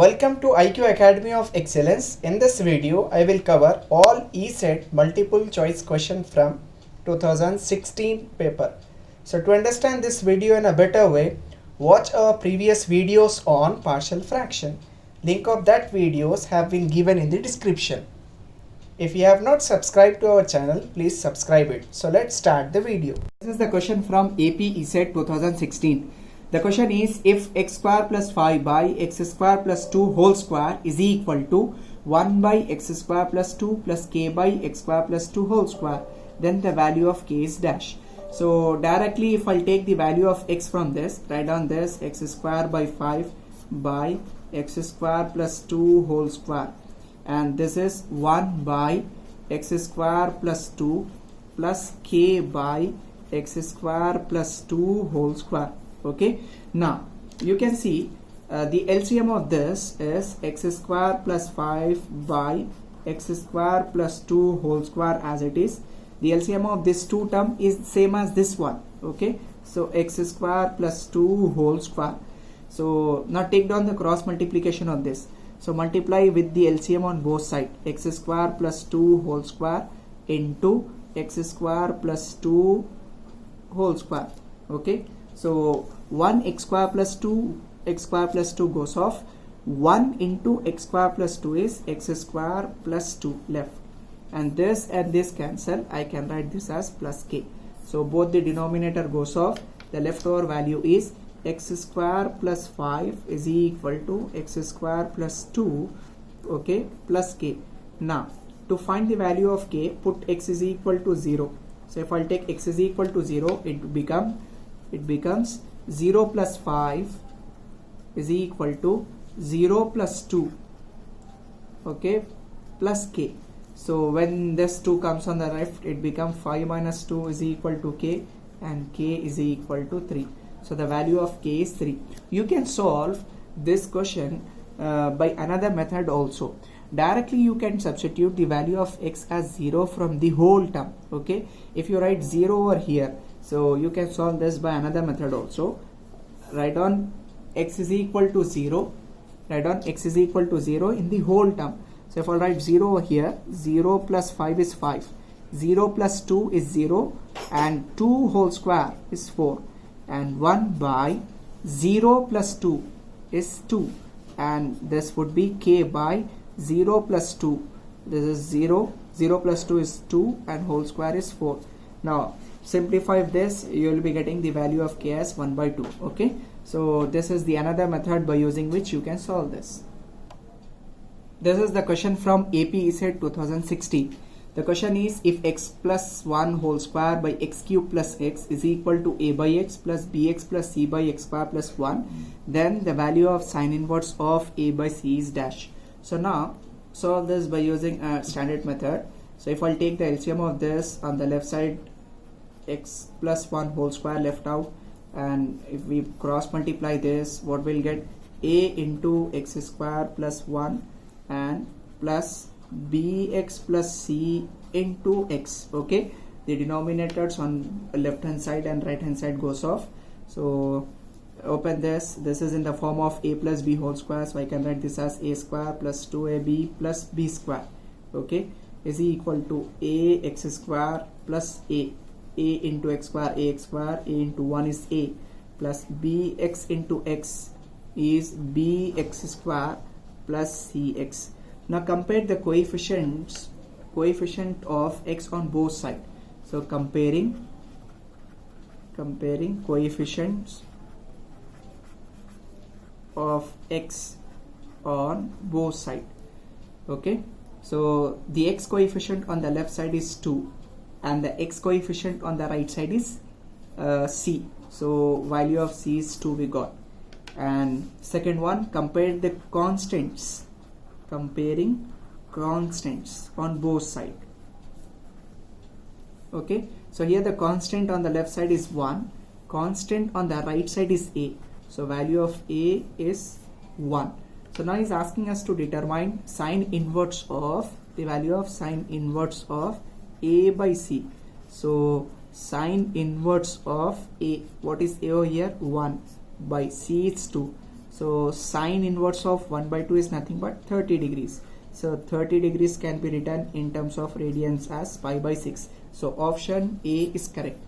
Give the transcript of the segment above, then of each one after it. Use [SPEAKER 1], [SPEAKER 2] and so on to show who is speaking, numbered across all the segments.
[SPEAKER 1] Welcome to IQ Academy of Excellence. In this video, I will cover all ESET multiple choice question from 2016 paper. So to understand this video in a better way, watch our previous videos on partial fraction. Link of that videos have been given in the description. If you have not subscribed to our channel, please subscribe it. So let's start the video.
[SPEAKER 2] This is the question from AP ESET 2016. The question is, if x square plus 5 by x square plus 2 whole square is equal to 1 by x square plus 2 plus k by x square plus 2 whole square, then the value of k is dash. So directly if I'll take the value of x from this, write down this x square by 5 by x square plus 2 whole square, and this is 1 by x square plus 2 plus k by x square plus 2 whole square. Okay, now you can see the LCM of this is x square plus 5 by x square plus 2 whole square as it is. The LCM of this two term is same as this one. Okay, so x square plus 2 whole square. So now take down the cross multiplication of this. So multiply with the LCM on both sides, x square plus 2 whole square into x square plus 2 whole square. Okay, so 1 x square plus 2 goes off. 1 into x square plus 2 is x square plus 2 left, and this cancel. I can write this as plus k. So both the denominator goes off. The leftover value is x square plus 5 is equal to x square plus 2, okay, plus k. Now to find the value of k, put x is equal to 0. So if I'll take x is equal to 0, it becomes 0 plus 5 is equal to 0 plus 2, okay, plus k. So when this 2 comes on the left, it becomes 5 minus 2 is equal to k, and k is equal to 3. So the value of k is 3. You can solve this question by another method also. Directly you can substitute the value of x as 0 from the whole term. Okay, if you write 0 over here, so you can solve this by another method also. Write on x is equal to 0. Write on x is equal to 0 in the whole term. So if I write 0 over here, 0 plus 5 is 5. 0 plus 2 is 0, and 2 whole square is 4. And 1 by 0 plus 2 is 2. And this would be k by 0 plus 2. This is 0. 0 plus 2 is 2, and whole square is 4. Now simplify this, you will be getting the value of k as 1 by 2. Okay, so this is the another method by using which you can solve this. This is the question from AP ESET 2016. The question is, if x plus 1 whole square by x cube plus x is equal to a by x plus bx plus c by x square plus 1, then the value of sine inverse of a by c is dash. So now solve this by using a standard method. So if I'll take the LCM of this on the left side, x plus 1 whole square left out, and if we cross multiply this, what we'll get, a into x square plus 1 and plus bx plus c into x. Okay, the denominators on left hand side and right hand side goes off. So open this. This is in the form of a plus b whole square, so I can write this as a square plus 2ab plus b square, okay, is equal to a x square plus a into x square, a into 1 is a, plus bx into x is bx square plus cx. Now compare the coefficient of x on both sides. So comparing coefficients of x on both sides. Okay, so the x coefficient on the left side is 2, and the x coefficient on the right side is c. So value of c is 2 we got. And second one, compare the constants. Comparing constants on both sides. Okay, so here the constant on the left side is 1, constant on the right side is a. So value of a is 1. So now he's asking us to determine sine inverse of the value of sine inverse of a by c. So sine inverse of a, what is a over here? 1 by c is 2. So sine inverse of 1 by 2 is nothing but 30 degrees. So 30 degrees can be written in terms of radians as pi by 6. So option A is correct.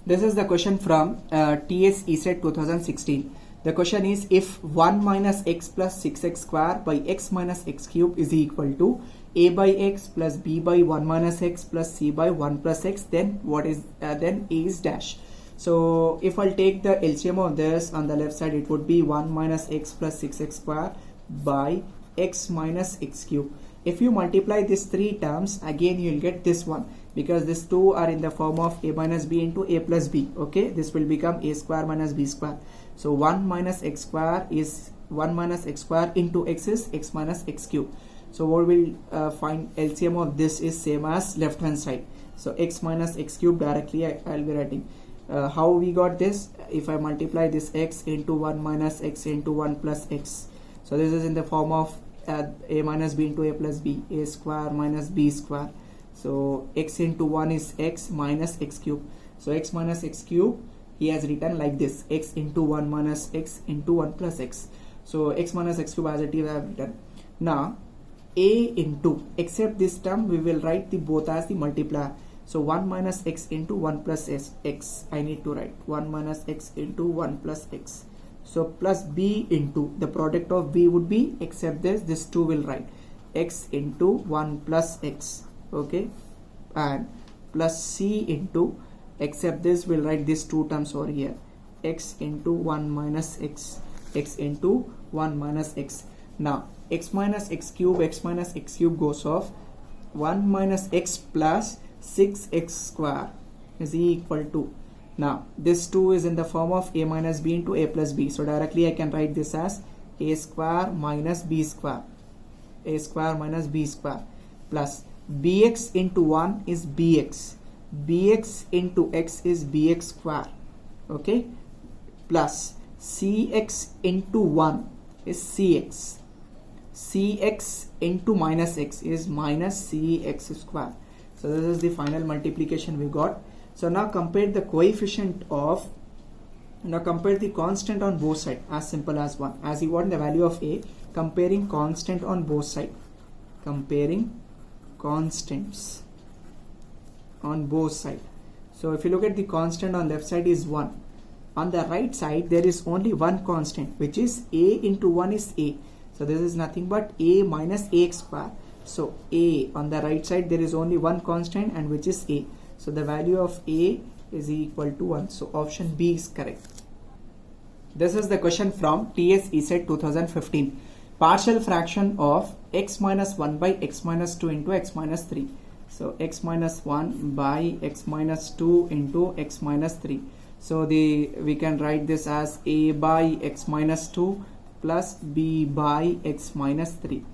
[SPEAKER 2] This is the question from TS ESET 2016. The question is, if 1 minus x plus 6x square by x minus x cube is equal to a by x plus b by 1 minus x plus c by 1 plus x, then what is then a is dash. So if I'll take the LCM of this, on the left side it would be 1 minus x plus 6x square by x minus x cube. If you multiply these three terms, again you will get this one, because these two are in the form of a minus b into a plus b. Okay, this will become a square minus b square. So 1 minus x square is 1 minus x square into x is x minus x cube. So what we'll find LCM of this is same as left hand side. So x minus x cube directly I'll be writing. How we got this? If I multiply this x into 1 minus x into 1 plus x. So this is in the form of a minus b into a plus b, a square minus b square. So x into 1 is x minus x cube. So x minus x cube he has written like this, x into 1 minus x into 1 plus x. So x minus x cube as it is I have written. Now a into, except this term we will write the both as the multiplier. So 1 minus x into 1 plus x I need to write 1 minus x into 1 plus x. So plus b into, the product of b would be, except this 2 will write x into 1 plus x. Okay, and plus c into, except this will write these two terms over here, x into 1 minus x, x into 1 minus x. Now x minus x cube goes off. 1 minus x plus 6x square is equal to, now this 2 is in the form of a minus b into a plus b. So directly I can write this as a square minus b square, a square minus b square, plus bx into 1 is bx, bx into x is bx square. Okay, plus cx into 1 is cx, cx into minus x is minus cx square. So this is the final multiplication we got. So now compare the coefficient of, now compare the constant on both sides, as simple as 1. As you want the value of a, comparing constant on both sides, comparing constants on both sides. So if you look at the constant on left side is 1. On the right side there is only one constant, which is a into 1 is a. So this is nothing but a minus ax square. So a, on the right side there is only one constant, and which is a. So the value of a is equal to 1. So option B is correct. This is the question from TS ESET 2015. Partial fraction of x minus 1 by x minus 2 into x minus 3. So x minus 1 by x minus 2 into x minus 3. So we can write this as a by x minus 2 plus b by x minus 3.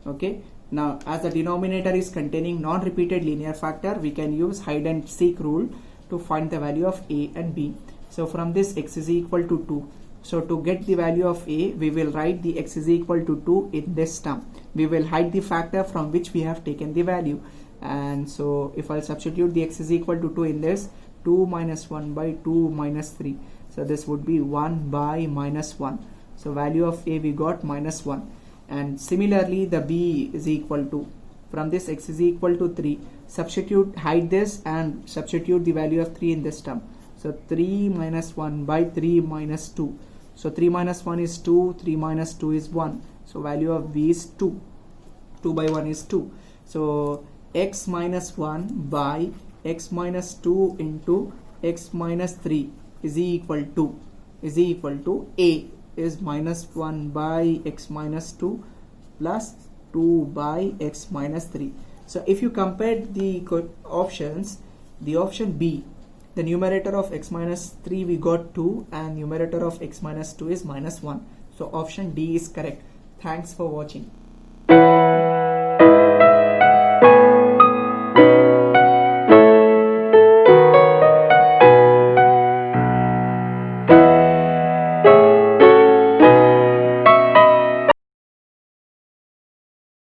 [SPEAKER 2] Okay. Now as the denominator is containing non-repeated linear factor, we can use hide and seek rule to find the value of a and b. So from this x is equal to 2. So to get the value of a, we will write the x is equal to 2 in this term. We will hide the factor from which we have taken the value. And so if I substitute the x is equal to 2 in this, 2 minus 1 by 2 minus 3. So this would be 1 by minus 1. So value of a we got minus 1. And similarly the b is equal to, from this x is equal to 3, substitute, hide this and substitute the value of 3 in this term. So 3 minus 1 by 3 minus 2. So 3 minus 1 is 2, 3 minus 2 is 1. So value of b is 2. 2 by 1 is 2. So x minus 1 by x minus 2 into x minus 3 is equal to a is minus 1 by x minus 2 plus 2 by x minus 3. So if you compare the options, the option B, the numerator of x minus 3 we got 2 and numerator of x minus 2 is minus 1. So option D is correct. Thanks for watching.